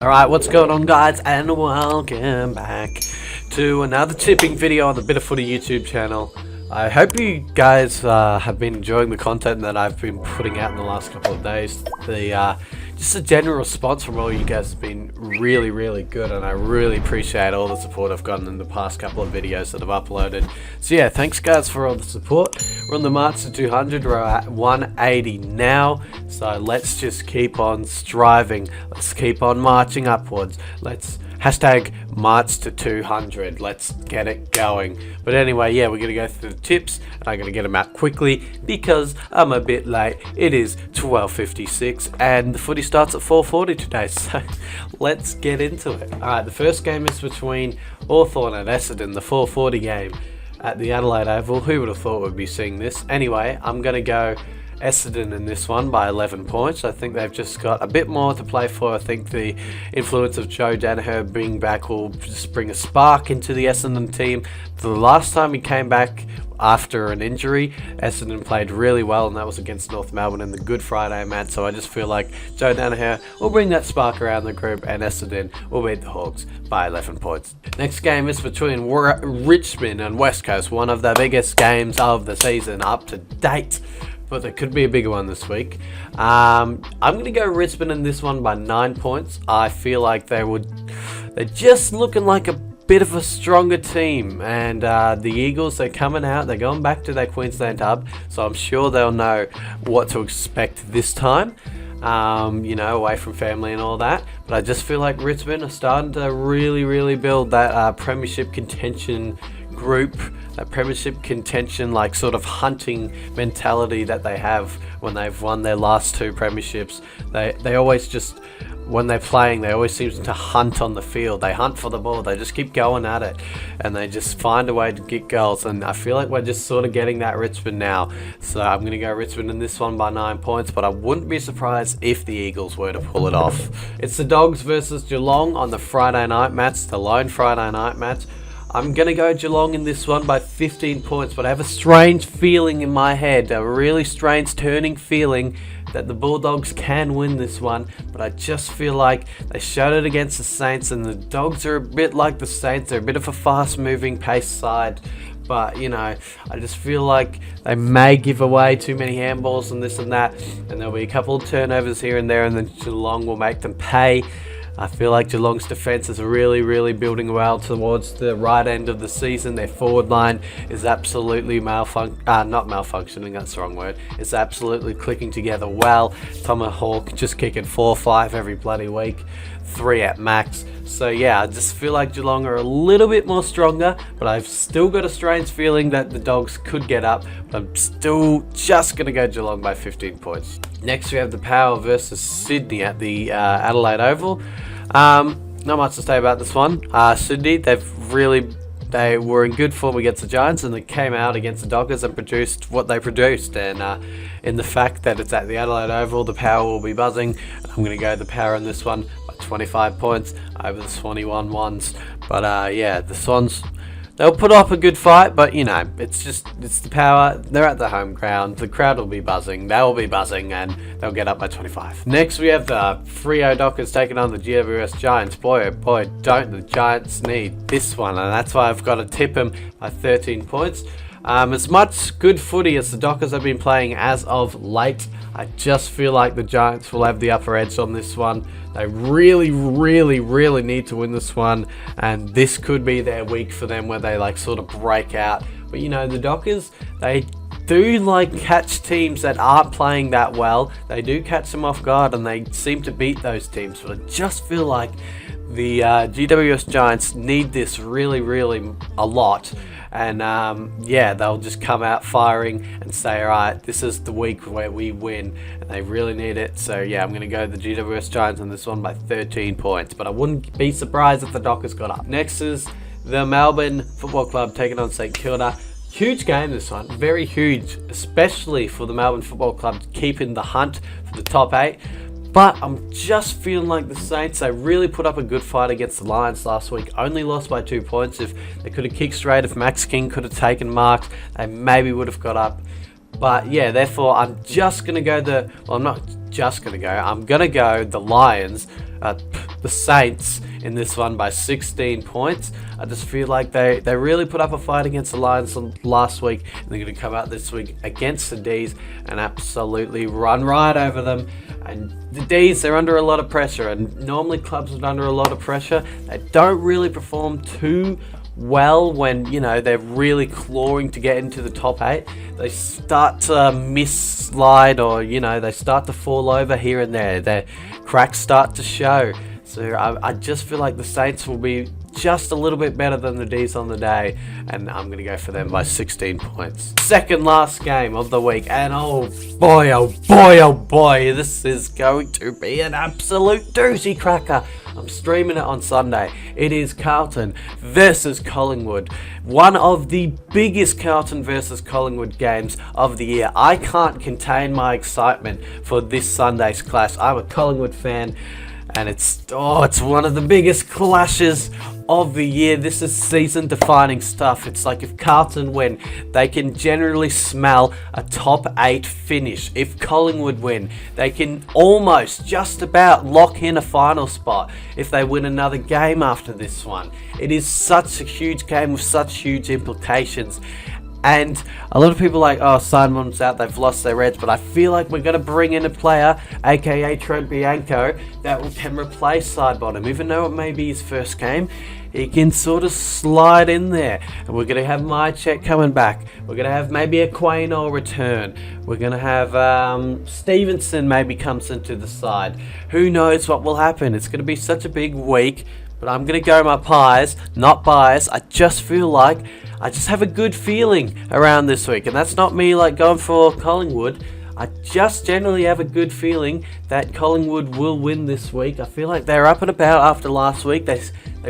Alright, what's going on, guys, and welcome back to another tipping video on the Bit of Footy YouTube channel. I hope you guys have been enjoying the content that I've been putting out in the last couple of days. Just the general response from all you guys has been really good, and I really appreciate all the support I've gotten in the past couple of videos that I've uploaded. So yeah, thanks guys for all the support. We're on the march to 200, we're at 180 now, so let's just keep on striving, let's keep on marching upwards, let's hashtag march to 200, let's get it going. But anyway, yeah, we're gonna go through the tips, and I'm gonna get them out quickly because I'm a bit late. It is 12:56 and the footy starts at 4:40 today, so let's get into it. Alright, the first game is between Hawthorn and Essendon, the 4:40 game at the Adelaide Oval. Who would have thought we'd be seeing this? Anyway, I'm gonna go Essendon in this one by 11 points. I think they've just got a bit more to play for. I think the influence of Joe Danaher being back will just bring a spark into the Essendon team. The last time he came back after an injury, Essendon played really well, and that was against North Melbourne in the Good Friday match. So I just feel like Joe Danaher will bring that spark around the group, and Essendon will beat the Hawks by 11 points. Next game is between Richmond and West Coast, one of the biggest games of the season up to date, but there could be a bigger one this week. I'm going to go Richmond in this one by 9 points. I feel like they're just looking like a bit of a stronger team, and the Eagles, they're coming out, they're going back to their Queensland hub, so I'm sure they'll know what to expect this time, you know, away from family and all that. But I just feel like Richmond are starting to really build that premiership contention group, that premiership contention, like sort of hunting mentality that they have when they've won their last two premierships. They always just, when they're playing, they always seem to hunt on the field. They hunt for the ball, they just keep going at it, and they just find a way to get goals, and I feel like we're just sort of getting that Richmond now. So I'm going to go Richmond in this one by 9 points, but I wouldn't be surprised if the Eagles were to pull it off. It's the Dogs versus Geelong on the Friday night match, the lone Friday night match. I'm going to go Geelong in this one by 15 points, but I have a strange feeling in my head, a really strange turning feeling that the Bulldogs can win this one, but I just feel like they showed it against the Saints, and the Dogs are a bit like the Saints. They're a bit of a fast-moving pace side, but, you know, I just feel like they may give away too many handballs and this and that, and there'll be a couple of turnovers here and there, and then Geelong will make them pay. I feel like Geelong's defence is really building well towards the right end of the season. Their forward line is absolutely not malfunctioning, that's the wrong word. It's absolutely clicking together well. Tomahawk just kicking 4-5 every bloody week, 3 at max. So yeah, I just feel like Geelong are a little bit more stronger, but I've still got a strange feeling that the Dogs could get up, but I'm still just going to go Geelong by 15 points. Next we have the Power versus Sydney at the Adelaide Oval. Not much to say about this one. Sydney, they were in good form against the Giants, and they came out against the Dockers and produced what they produced. And in the fact that it's at the Adelaide Oval, the Power will be buzzing. I'm going to go the Power in this one by 25 points over the Swanee ones. But yeah, the Swans, they'll put up a good fight, but you know, it's the Power. They're at the home ground. The crowd will be buzzing. They'll be buzzing, and they'll get up by 25. Next, we have the Freo Dockers taking on the GWS Giants. Boy, oh boy, don't the Giants need this one, and that's why I've got to tip them by 13 points. As much good footy as the Dockers have been playing as of late, I just feel like the Giants will have the upper edge on this one. They really need to win this one, and this could be their week for them where they like sort of break out. But you know, the Dockers, they do like catch teams that aren't playing that well. They do catch them off guard, and they seem to beat those teams. But I just feel like the GWS Giants need this really a lot. And yeah, they'll just come out firing and say, alright, this is the week where we win, and they really need it. So yeah, I'm going to go the GWS Giants on this one by 13 points, but I wouldn't be surprised if the Dockers got up. Next is the Melbourne Football Club taking on St Kilda. Huge game this one, very huge, especially for the Melbourne Football Club to keep in the hunt for the top 8. But I'm just feeling like the Saints, they really put up a good fight against the Lions last week. Only lost by 2 points. If they could have kicked straight, if Max King could have taken marks, they maybe would have got up. But yeah, therefore I'm just going to go I'm not just going to go, I'm going to go the Lions the Saints in this one by 16 points. I just feel like they really put up a fight against the Lions last week, and they're going to come out this week against the D's and absolutely run right over them. And the D's, they're under a lot of pressure, and normally clubs are under a lot of pressure. They don't really perform too well when, you know, they're really clawing to get into the top 8. They start to miss-slide, or, you know, they start to fall over here and there. Their cracks start to show. So I just feel like the Saints will be just a little bit better than the D's on the day, and I'm going to go for them by 16 points. Second last game of the week, and oh boy, oh boy, oh boy, this is going to be an absolute doozy cracker. I'm streaming it on Sunday. It is Carlton versus Collingwood. One of the biggest Carlton versus Collingwood games of the year. I can't contain my excitement for this Sunday's clash. I'm a Collingwood fan, and it's one of the biggest clashes of the year. This is season defining stuff. It's like if Carlton win, they can generally smell a top 8 finish. If Collingwood win, they can almost just about lock in a final spot if they win another game after this one. It is such a huge game with such huge implications. And a lot of people are like, oh, Simon's out, they've lost their edge, but I feel like we're going to bring in a player, aka Trent Bianco, that can replace Sidebottom. Even though it may be his first game, he can sort of slide in there. And we're going to have Mycheck coming back. We're going to have maybe a Quaynor return. We're going to have Stevenson maybe comes into the side. Who knows what will happen? It's going to be such a big week, but I'm going to go my pies, not bias. I just feel like I just have a good feeling around this week, and that's not me like going for Collingwood. I just generally have a good feeling that Collingwood will win this week. I feel like they're up and about after last week. They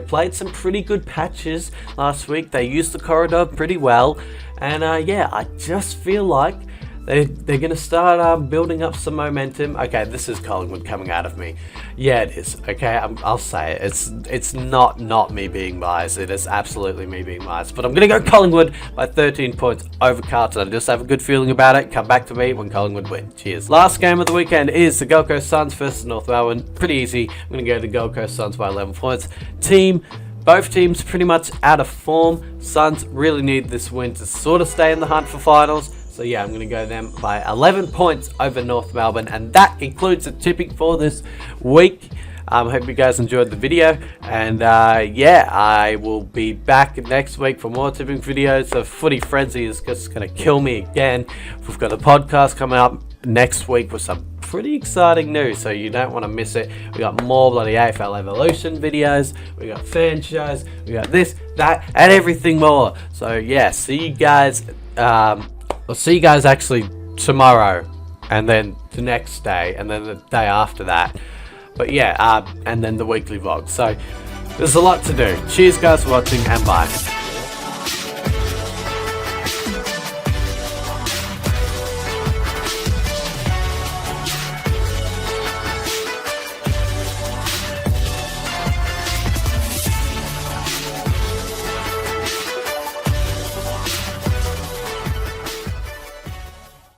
played some pretty good patches last week. They used the corridor pretty well, and yeah, I just feel like they're going to start building up some momentum. Okay, this is Collingwood coming out of me. Yeah, it is. Okay, I'll say it. It's not me being biased. It is absolutely me being biased. But I'm going to go Collingwood by 13 points over Carlton. I just have a good feeling about it. Come back to me when Collingwood win. Cheers. Last game of the weekend is the Gold Coast Suns versus North Melbourne. Pretty easy. I'm going to go the Gold Coast Suns by 11 points. Both teams pretty much out of form. Suns really need this win to sort of stay in the hunt for finals. So yeah, I'm going to go them by 11 points over North Melbourne. And that concludes the tipping for this week. Hope you guys enjoyed the video. And yeah, I will be back next week for more tipping videos. So Footy Frenzy is just going to kill me again. We've got a podcast coming up next week with some pretty exciting news, so you don't want to miss it. We got more bloody AFL Evolution videos, we got fan shows, we got this, that, and everything more. So yeah, see you guys. I'll see you guys actually tomorrow, and then the next day, and then the day after that. But yeah, and then the weekly vlog. So there's a lot to do. Cheers guys for watching, and bye.